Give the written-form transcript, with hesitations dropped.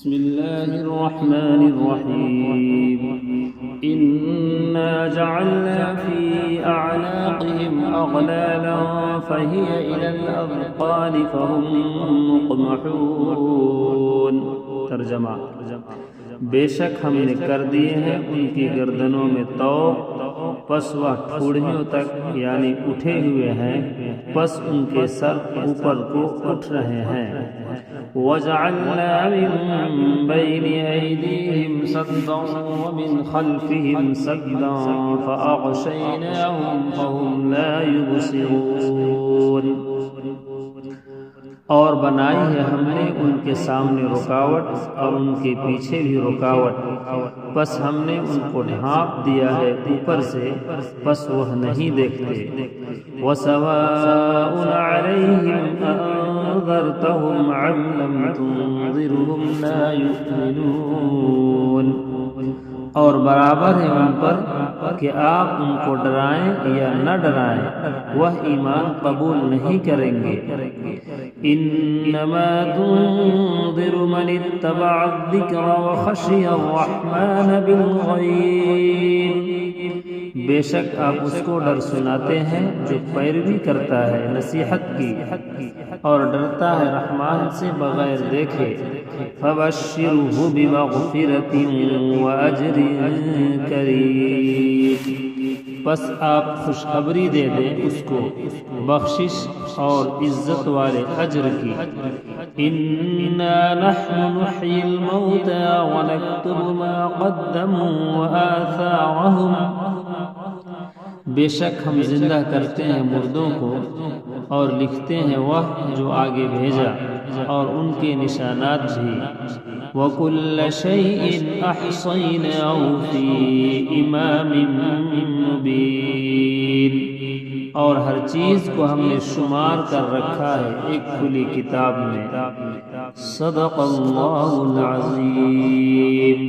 بسم الله الرحمن الرحيم إنا جعلنا في أعناقهم أغلالا فهي إلى الأذقان فهم مقمحون۔ ترجمہ: بے شک ہم نے کر دیے ہیں ان کی گردنوں میں طوق، پس وہ ٹھوڑیوں تک یعنی اٹھے ہوئے ہیں، پس ان کے سر اوپر کو اٹھ رہے ہیں۔ وَجَعَلْنَا مِن بَيْنِ أَيْدِيهِمْ سَدًّا وَمِنْ خَلْفِهِمْ سَدًّا فَأَغْشَيْنَاهُمْ فَهُمْ لَا يُبْصِرُونَ۔ اور بنائی ہے ہم نے ان کے سامنے رکاوٹ اور ان کے پیچھے بھی رکاوٹ، پس ہم نے ان کو ڈھانپ دیا ہے اوپر سے، پس وہ نہیں دیکھتے۔ وَسَوَاءٌ عَلَيْهِمْ أَنذَرْتَهُمْ أَمْ لَمْ تُنذِرْهُمْ لَا يُؤْمِنُونَ۔ اور برابر ہے ان پر کہ آپ ان کو ڈرائیں یا نہ ڈرائیں، وہ ایمان قبول نہیں کریں گے۔ انما تنذر من اتبع الذکر وخشی الرحمن بالغیب۔ بے شک آپ اس کو ڈر سناتے ہیں جو پیروی کرتا ہے نصیحت کی اور ڈرتا ہے رحمان سے بغیر دیکھے۔ فبشرہ بمغفرۃ واجر کریم۔ پس آپ خوشخبری دے دیں اس کو بخشش اور عزت والے اجر کی۔ انا نحن نحیی الموتى ونکتب ما قدموا وآثارهم۔ بے شک ہم زندہ کرتے ہیں مردوں کو اور لکھتے ہیں وہ جو آگے بھیجا اور ان کے نشانات بھی۔ وَكُلَّ شَيْءٍ أَحْصَيْنَاهُ فِي إِمَامٍ مُّبِينٍ۔ اور ہر چیز کو ہم نے شمار کر رکھا ہے ایک کھلی کتاب میں۔ صدق اللہ العظیم۔